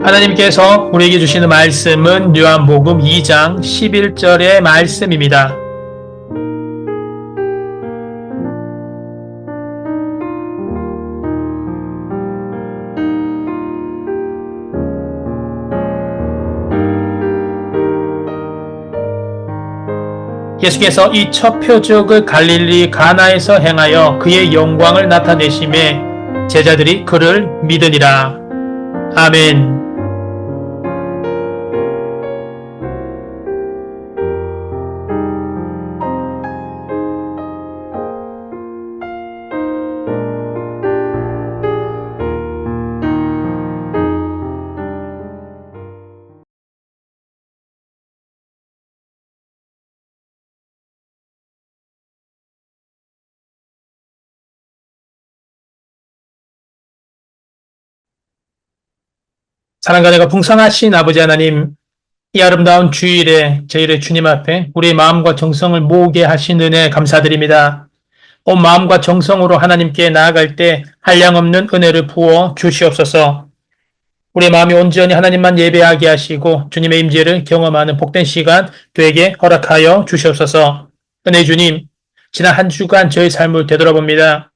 하나님께서 우리에게 주시는 말씀은 요한복음 2장 11절의 말씀입니다. 예수께서 이 첫 표적을 갈릴리 가나에서 행하여 그의 영광을 나타내심에 제자들이 그를 믿으니라. 아멘. 사랑과 내가 풍성하신 아버지 하나님, 이 아름다운 주일에 저희의 주님 앞에 우리의 마음과 정성을 모으게 하신 은혜 감사드립니다. 온 마음과 정성으로 하나님께 나아갈 때 한량없는 은혜를 부어 주시옵소서. 우리의 마음이 온전히 하나님만 예배하게 하시고 주님의 임재를 경험하는 복된 시간 되게 허락하여 주시옵소서. 은혜 주님, 지난 한 주간 저희 삶을 되돌아봅니다.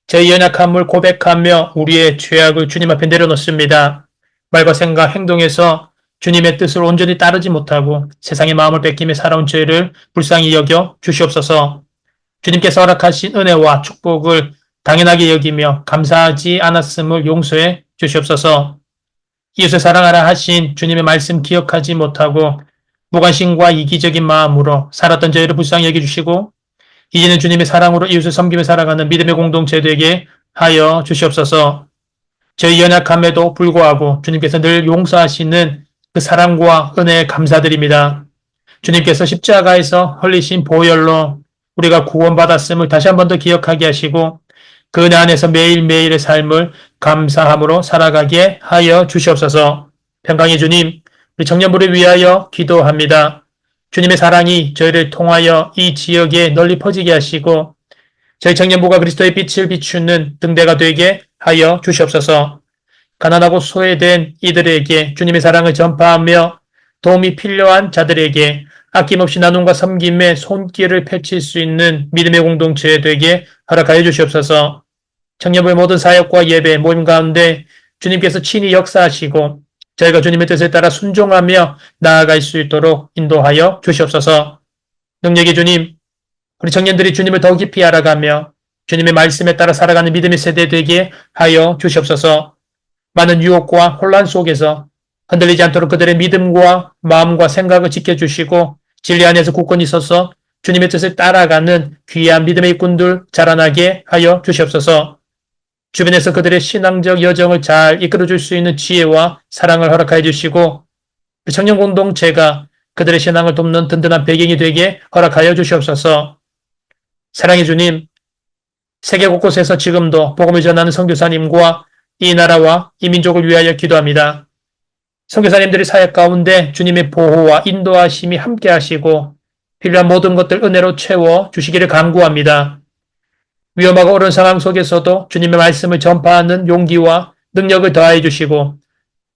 저희 연약함을 고백하며 우리의 죄악을 주님 앞에 내려놓습니다. 말과 생각, 행동에서 주님의 뜻을 온전히 따르지 못하고 세상의 마음을 뺏기며 살아온 저희를 불쌍히 여겨 주시옵소서. 주님께서 허락하신 은혜와 축복을 당연하게 여기며 감사하지 않았음을 용서해 주시옵소서. 이웃을 사랑하라 하신 주님의 말씀 기억하지 못하고 무관심과 이기적인 마음으로 살았던 저희를 불쌍히 여겨주시고 이제는 주님의 사랑으로 이웃을 섬기며 살아가는 믿음의 공동체 되게 하여 주시옵소서. 저희 연약함에도 불구하고 주님께서 늘 용서하시는 그 사랑과 은혜에 감사드립니다. 주님께서 십자가에서 흘리신 보혈로 우리가 구원받았음을 다시 한 번 더 기억하게 하시고 그 은혜 안에서 매일매일의 삶을 감사함으로 살아가게 하여 주시옵소서. 평강의 주님, 우리 청년부를 위하여 기도합니다. 주님의 사랑이 저희를 통하여 이 지역에 널리 퍼지게 하시고 저희 청년부가 그리스도의 빛을 비추는 등대가 되게 하여 주시옵소서. 가난하고 소외된 이들에게 주님의 사랑을 전파하며 도움이 필요한 자들에게 아낌없이 나눔과 섬김의 손길을 펼칠 수 있는 믿음의 공동체 되게 허락하여 주시옵소서. 청년부의 모든 사역과 예배, 모임 가운데 주님께서 친히 역사하시고 저희가 주님의 뜻에 따라 순종하며 나아갈 수 있도록 인도하여 주시옵소서. 능력의 주님, 우리 청년들이 주님을 더 깊이 알아가며 주님의 말씀에 따라 살아가는 믿음의 세대 되게 하여 주시옵소서. 많은 유혹과 혼란 속에서 흔들리지 않도록 그들의 믿음과 마음과 생각을 지켜주시고 진리 안에서 굳건히 서서 주님의 뜻을 따라가는 귀한 믿음의 일꾼들 자라나게 하여 주시옵소서. 주변에서 그들의 신앙적 여정을 잘 이끌어줄 수 있는 지혜와 사랑을 허락하여 주시고 청년 공동체가 그들의 신앙을 돕는 든든한 배경이 되게 허락하여 주시옵소서. 사랑의 주님, 세계 곳곳에서 지금도 복음을 전하는 선교사님과 이 나라와 이 민족을 위하여 기도합니다. 선교사님들의 사역 가운데 주님의 보호와 인도하심이 함께 하시고 필요한 모든 것들 은혜로 채워 주시기를 간구합니다. 위험하고 어려운 상황 속에서도 주님의 말씀을 전파하는 용기와 능력을 더하여 주시고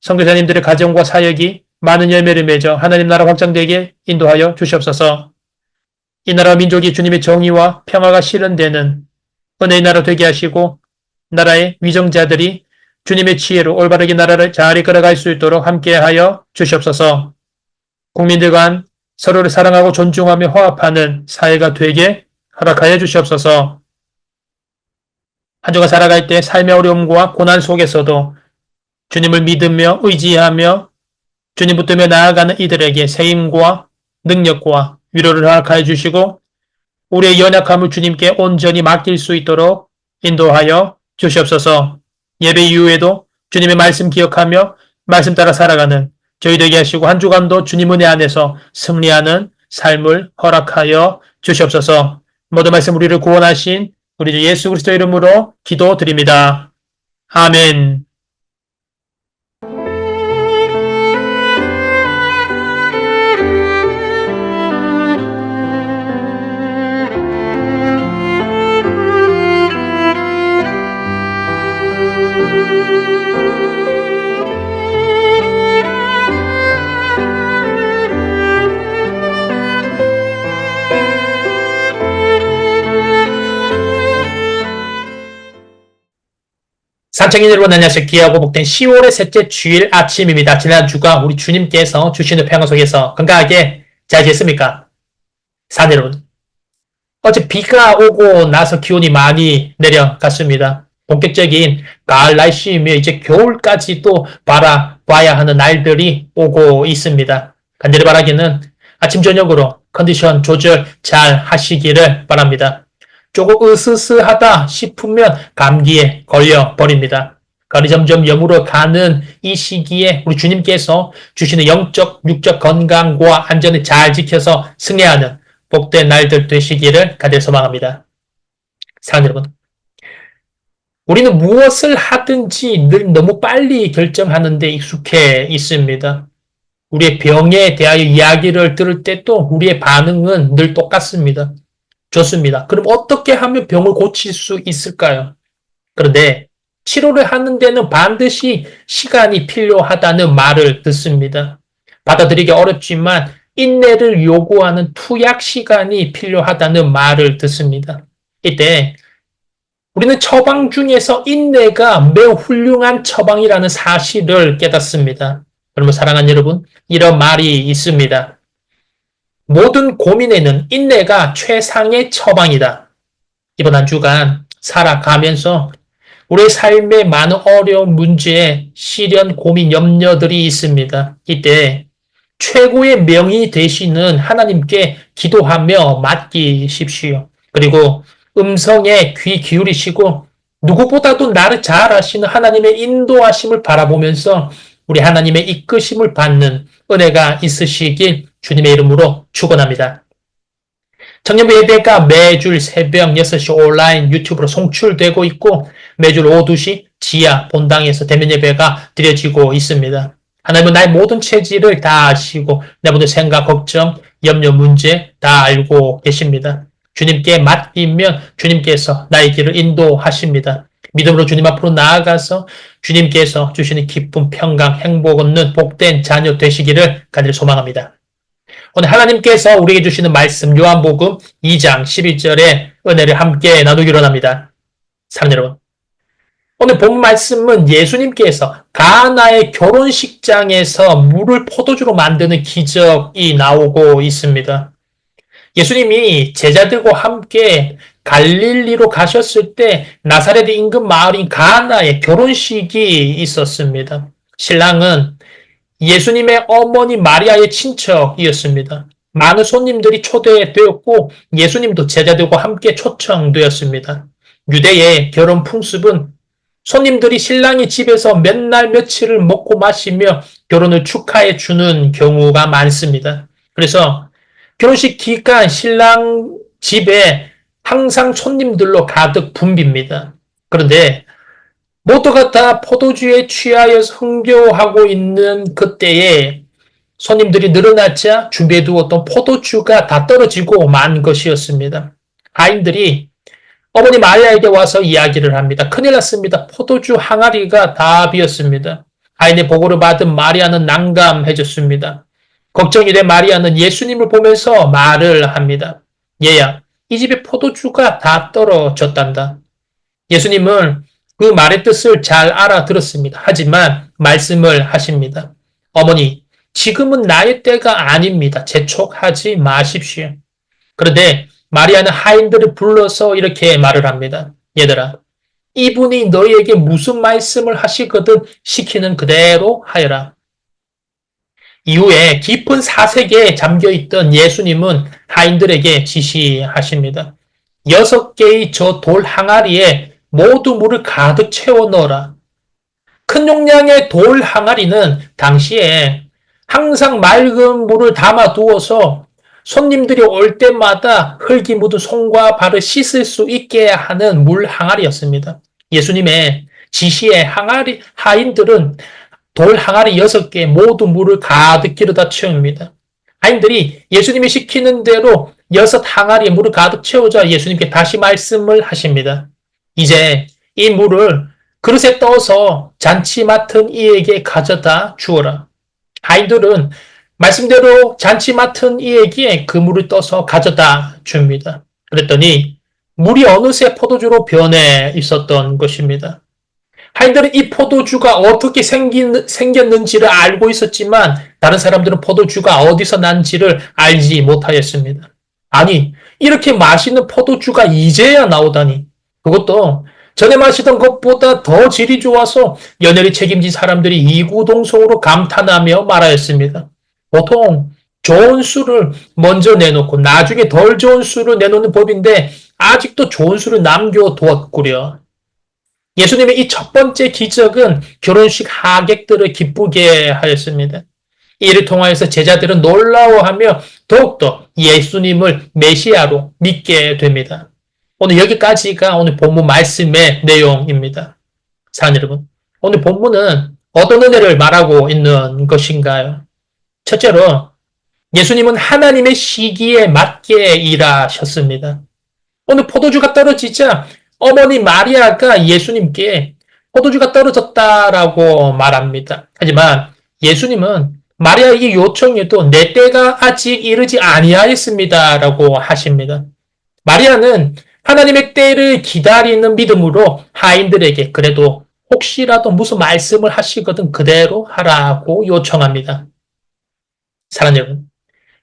선교사님들의 가정과 사역이 많은 열매를 맺어 하나님 나라 확장되게 인도하여 주시옵소서. 이 나라 민족이 주님의 정의와 평화가 실현되는 은혜의 나라 되게 하시고 나라의 위정자들이 주님의 지혜로 올바르게 나라를 잘 이끌어갈 수 있도록 함께하여 주시옵소서. 국민들 간 서로를 사랑하고 존중하며 화합하는 사회가 되게 허락하여 주시옵소서. 한 주간 살아갈 때 삶의 어려움과 고난 속에서도 주님을 믿으며 의지하며 주님 붙들며 나아가는 이들에게 세임과 능력과 위로를 허락하여 주시고 우리의 연약함을 주님께 온전히 맡길 수 있도록 인도하여 주시옵소서. 예배 이후에도 주님의 말씀 기억하며 말씀 따라 살아가는 저희 되게 하시고 한 주간도 주님 은혜 안에서 승리하는 삶을 허락하여 주시옵소서. 모든 말씀 우리를 구원하신 우리 주 예수 그리스도 이름으로 기도드립니다. 아멘. 장청인 여러분 안녕하세요. 귀하고 복된 10월의 셋째 주일 아침입니다. 지난주가 우리 주님께서 주시는 평화 속에서 건강하게 잘 지냈습니까? 산 여러분. 어제 비가 오고 나서 기온이 많이 내려갔습니다. 본격적인 가을 날씨이며 이제 겨울까지도 바라봐야 하는 날들이 오고 있습니다. 간절히 바라기는 아침 저녁으로 컨디션 조절 잘 하시기를 바랍니다. 조금 으스스하다 싶으면 감기에 걸려버립니다. 가을이 점점 여물어 가는 이 시기에 우리 주님께서 주시는 영적, 육적 건강과 안전을 잘 지켜서 승리하는 복된 날들 되시기를 간절히 소망합니다. 사랑하는 여러분, 우리는 무엇을 하든지 늘 너무 빨리 결정하는 데 익숙해 있습니다. 우리의 병에 대하여 이야기를 들을 때도 우리의 반응은 늘 똑같습니다. 좋습니다. 그럼 어떻게 하면 병을 고칠 수 있을까요? 그런데 치료를 하는 데는 반드시 시간이 필요하다는 말을 듣습니다. 받아들이기 어렵지만 인내를 요구하는 투약 시간이 필요하다는 말을 듣습니다. 이때 우리는 처방 중에서 인내가 매우 훌륭한 처방이라는 사실을 깨닫습니다. 여러분 사랑하는 여러분, 이런 말이 있습니다. 모든 고민에는 인내가 최상의 처방이다. 이번 한 주간 살아가면서 우리의 삶의 많은 어려운 문제, 시련, 고민, 염려들이 있습니다. 이때 최고의 명의 되시는 하나님께 기도하며 맡기십시오. 그리고 음성에 귀 기울이시고 누구보다도 나를 잘 아시는 하나님의 인도하심을 바라보면서 우리 하나님의 이끄심을 받는 은혜가 있으시길 주님의 이름으로 축원합니다. 청년부 예배가 매주 새벽 6시 온라인 유튜브로 송출되고 있고 매주 오후 2시 지하 본당에서 대면 예배가 드려지고 있습니다. 하나님은 나의 모든 체질을 다 아시고 내 모든 생각, 걱정, 염려, 문제 다 알고 계십니다. 주님께 맡기면 주님께서 나의 길을 인도하십니다. 믿음으로 주님 앞으로 나아가서 주님께서 주시는 기쁨, 평강, 행복 얻는 복된 자녀 되시기를 간절히 소망합니다. 오늘 하나님께서 우리에게 주시는 말씀 요한복음 2장 11절의 은혜를 함께 나누기로 합니다. 사랑하는 여러분, 오늘 본 말씀은 예수님께서 가나의 결혼식장에서 물을 포도주로 만드는 기적이 나오고 있습니다. 예수님이 제자들과 함께 갈릴리로 가셨을 때 나사렛 인근 마을인 가나에 결혼식이 있었습니다. 신랑은 예수님의 어머니 마리아의 친척이었습니다. 많은 손님들이 초대되었고 예수님도 제자들과 함께 초청되었습니다. 유대의 결혼 풍습은 손님들이 신랑이 집에서 몇 날 며칠을 먹고 마시며 결혼을 축하해 주는 경우가 많습니다. 그래서 결혼식 기간 신랑 집에 항상 손님들로 가득 붐빕니다. 그런데 모두가 다 포도주에 취하여서 흥겨워하고 있는 그때에 손님들이 늘어나자 준비해두었던 포도주가 다 떨어지고 만 것이었습니다. 아이들이 어머니 마리아에게 와서 이야기를 합니다. 큰일 났습니다. 포도주 항아리가 다 비었습니다. 아이의 보고를 받은 마리아는 난감해졌습니다. 걱정이 된 마리아는 예수님을 보면서 말을 합니다. 얘야, 이 집에 포도주가 다 떨어졌단다. 예수님은 그 말의 뜻을 잘 알아들었습니다. 하지만 말씀을 하십니다. 어머니, 지금은 나의 때가 아닙니다. 재촉하지 마십시오. 그런데 마리아는 하인들을 불러서 이렇게 말을 합니다. 얘들아, 이분이 너희에게 무슨 말씀을 하시거든 시키는 그대로 하여라. 이후에 깊은 사색에 잠겨있던 예수님은 하인들에게 지시하십니다. 6개의 저 돌 항아리에 모두 물을 가득 채워 넣어라. 큰 용량의 돌 항아리는 당시에 항상 맑은 물을 담아 두어서 손님들이 올 때마다 흙이 묻은 손과 발을 씻을 수 있게 하는 물 항아리였습니다. 예수님의 지시에 하인들은 돌 항아리 6개 모두 물을 가득 길어다 채웁니다. 하인들이 예수님이 시키는 대로 6 항아리에 물을 가득 채우자 예수님께 다시 말씀을 하십니다. 이제 이 물을 그릇에 떠서 잔치 맡은 이에게 가져다 주어라. 하인들은 말씀대로 잔치 맡은 이에게 그 물을 떠서 가져다 줍니다. 그랬더니 물이 어느새 포도주로 변해 있었던 것입니다. 하인들은 이 포도주가 어떻게 생겼는지를 알고 있었지만 다른 사람들은 포도주가 어디서 난지를 알지 못하였습니다. 아니, 이렇게 맛있는 포도주가 이제야 나오다니. 그것도 전에 마시던 것보다 더 질이 좋아서 연회를 책임진 사람들이 이구동성으로 감탄하며 말하였습니다. 보통 좋은 술을 먼저 내놓고 나중에 덜 좋은 술을 내놓는 법인데 아직도 좋은 술을 남겨두었구려. 예수님의 이 첫 번째 기적은 결혼식 하객들을 기쁘게 하였습니다. 이를 통하여서 제자들은 놀라워하며 더욱더 예수님을 메시아로 믿게 됩니다. 오늘 여기까지가 오늘 본문 말씀의 내용입니다. 사랑하는 여러분, 오늘 본문은 어떤 은혜를 말하고 있는 것인가요? 첫째로 예수님은 하나님의 시기에 맞게 일하셨습니다. 오늘 포도주가 떨어지자 어머니 마리아가 예수님께 포도주가 떨어졌다라고 말합니다. 하지만 예수님은 마리아에게 요청해도 내 때가 아직 이르지 아니하였습니다라고 하십니다. 마리아는 하나님의 때를 기다리는 믿음으로 하인들에게 그래도 혹시라도 무슨 말씀을 하시거든 그대로 하라고 요청합니다. 사랑하는 여러분,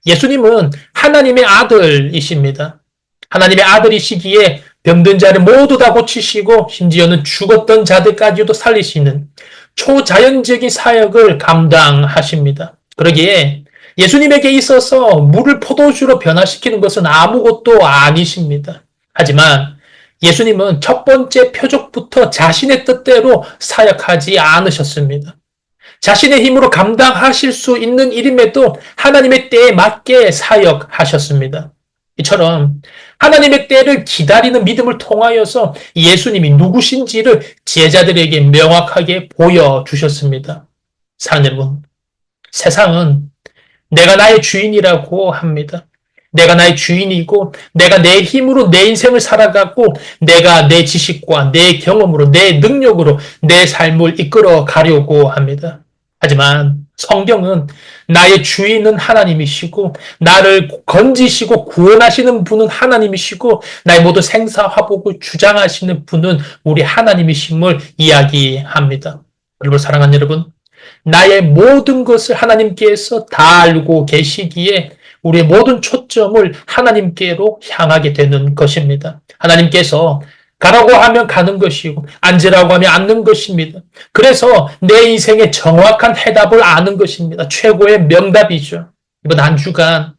예수님은 하나님의 아들이십니다. 하나님의 아들이시기에 병든 자를 모두 다 고치시고 심지어는 죽었던 자들까지도 살리시는 초자연적인 사역을 감당하십니다. 그러기에 예수님에게 있어서 물을 포도주로 변화시키는 것은 아무것도 아니십니다. 하지만 예수님은 첫 번째 표적부터 자신의 뜻대로 사역하지 않으셨습니다. 자신의 힘으로 감당하실 수 있는 일임에도 하나님의 때에 맞게 사역하셨습니다. 이처럼 하나님의 때를 기다리는 믿음을 통하여서 예수님이 누구신지를 제자들에게 명확하게 보여주셨습니다. 사랑하는 여러분, 세상은 내가 나의 주인이라고 합니다. 내가 나의 주인이고 내가 내 힘으로 내 인생을 살아가고 내가 내 지식과 내 경험으로 내 능력으로 내 삶을 이끌어 가려고 합니다. 하지만 성경은 나의 주인은 하나님이시고 나를 건지시고 구원하시는 분은 하나님이시고 나의 모든 생사화복을 주장하시는 분은 우리 하나님이심을 이야기합니다. 그리고 사랑하는 여러분, 나의 모든 것을 하나님께서 다 알고 계시기에 우리의 모든 초점을 하나님께로 향하게 되는 것입니다. 하나님께서 가라고 하면 가는 것이고 앉으라고 하면 앉는 것입니다. 그래서 내 인생의 정확한 해답을 아는 것입니다. 최고의 명답이죠. 이번 한 주간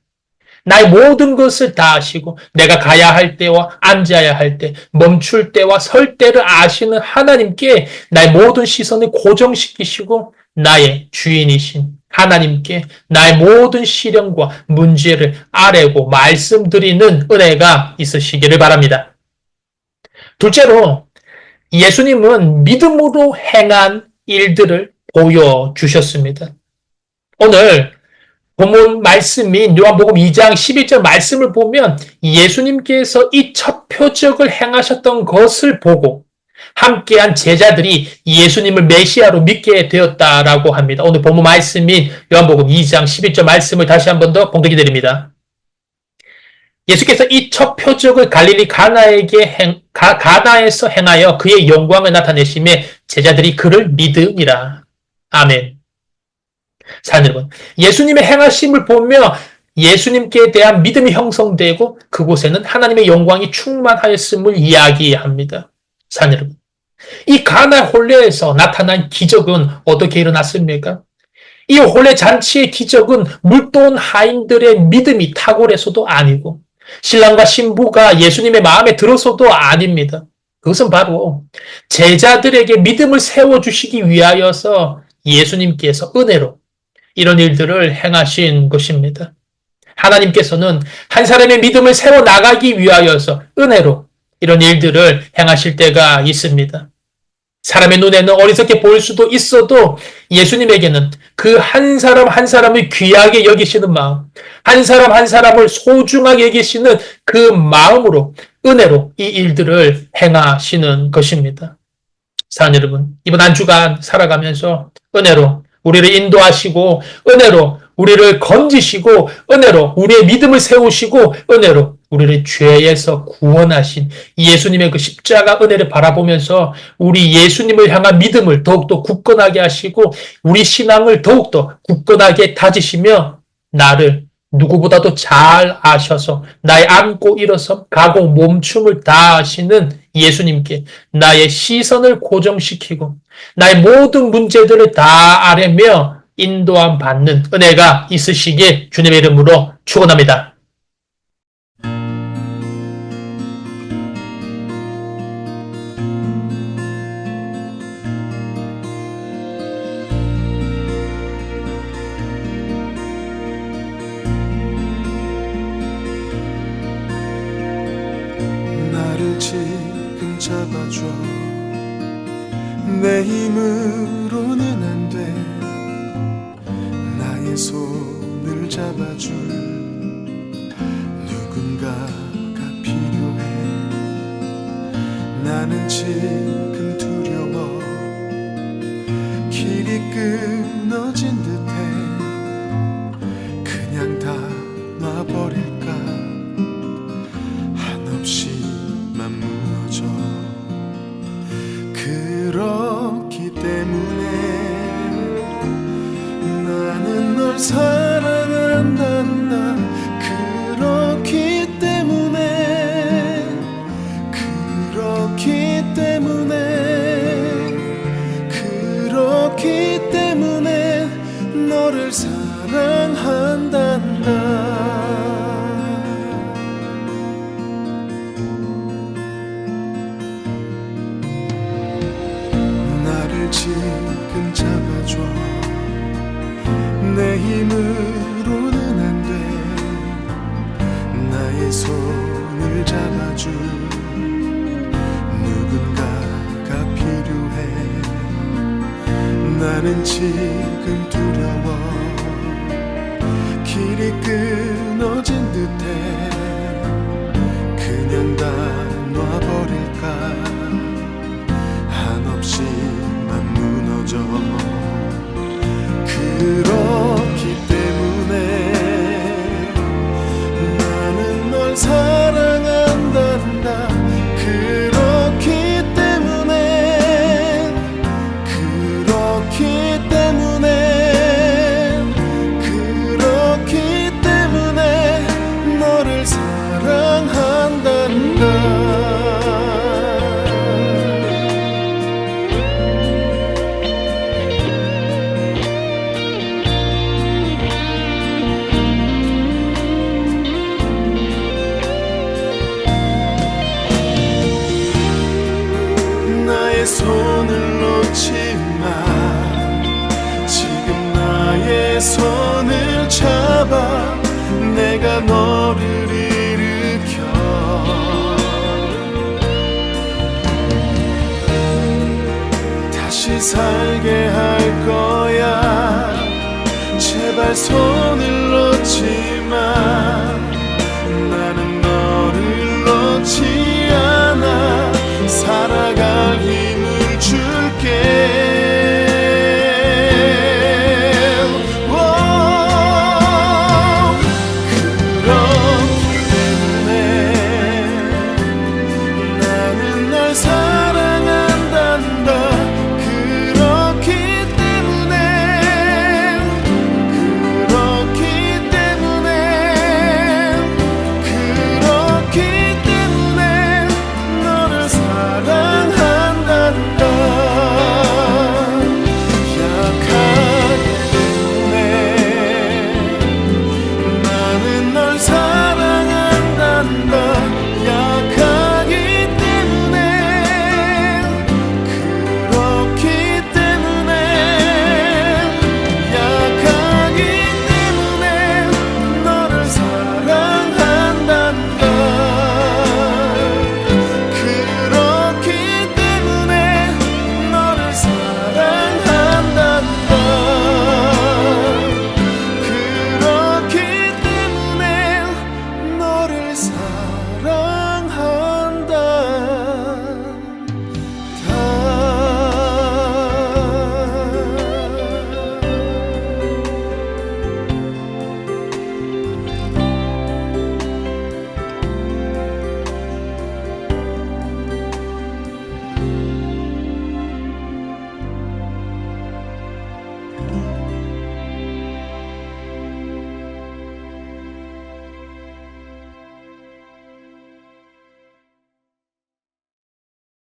나의 모든 것을 다 아시고 내가 가야 할 때와 앉아야 할 때, 멈출 때와 설 때를 아시는 하나님께 나의 모든 시선을 고정시키시고 나의 주인이신 하나님께 나의 모든 시련과 문제를 아뢰고 말씀드리는 은혜가 있으시기를 바랍니다. 둘째로 예수님은 믿음으로 행한 일들을 보여주셨습니다. 오늘 본문 말씀인 요한복음 2장 11절 말씀을 보면 예수님께서 이 첫 표적을 행하셨던 것을 보고 함께한 제자들이 예수님을 메시아로 믿게 되었다라고 합니다. 오늘 본문 말씀인 요한복음 2장 11절 말씀을 다시 한 번 더 봉독해 드립니다. 예수께서 이 첫 표적을 갈릴리 가나에서 행하여 그의 영광을 나타내심에 제자들이 그를 믿으니라. 아멘. 사랑하는 여러분, 예수님의 행하심을 보며 예수님께 대한 믿음이 형성되고 그곳에는 하나님의 영광이 충만하였음을 이야기합니다. 사랑하는 여러분, 이 가나 혼례에서 나타난 기적은 어떻게 일어났습니까? 이 혼례 잔치의 기적은 물도온 하인들의 믿음이 탁월해서도 아니고 신랑과 신부가 예수님의 마음에 들어서도 아닙니다. 그것은 바로 제자들에게 믿음을 세워주시기 위하여서 예수님께서 은혜로 이런 일들을 행하신 것입니다. 하나님께서는 한 사람의 믿음을 세워나가기 위하여서 은혜로 이런 일들을 행하실 때가 있습니다. 사람의 눈에는 어리석게 보일 수도 있어도 예수님에게는 그 한 사람 한 사람을 귀하게 여기시는 마음, 한 사람 한 사람을 소중하게 여기시는 그 마음으로 은혜로 이 일들을 행하시는 것입니다. 사랑하는 여러분, 이번 한 주간 살아가면서 은혜로 우리를 인도하시고 은혜로 우리를 건지시고 은혜로 우리의 믿음을 세우시고 은혜로 우리를 죄에서 구원하신 예수님의 그 십자가 은혜를 바라보면서 우리 예수님을 향한 믿음을 더욱더 굳건하게 하시고 우리 신앙을 더욱더 굳건하게 다지시며 나를 누구보다도 잘 아셔서 나의 앉고 일어서 가고 멈춤을 다 아시는 예수님께 나의 시선을 고정시키고 나의 모든 문제들을 다 아뢰며 인도함 받는 은혜가 있으시길 주님의 이름으로 축원합니다. 나를 지금 잡아줘. 내 힘으로는 안 돼. 나의 손을 잡아줄 누군가가 필요해. 나는 지금 두려워. 길이 끊어진 듯해. 그냥 다 놔버릴까. 한없이만 무너져. 그렇기 때문에 나는 널 사랑한단다. 그렇기 때문에 너를 사랑한단다. 지금 잡아줘. 내 힘으로는 안 돼. 나의 손을 잡아줄 누군가가 필요해. 나는 지금 두려워. 길이 끊어진 듯해. 그냥 다 놔버릴까. 한없이만 무너져. 그렇기 때문에 나는 널 사랑한단다. 그렇기 때문에 너를 사랑한단다. 나의 손을 놓지 마. 지금 나의 손을 잡아. 내가 너를 일으켜 다시 살게 할 거야. 제발 손을 놓지 마.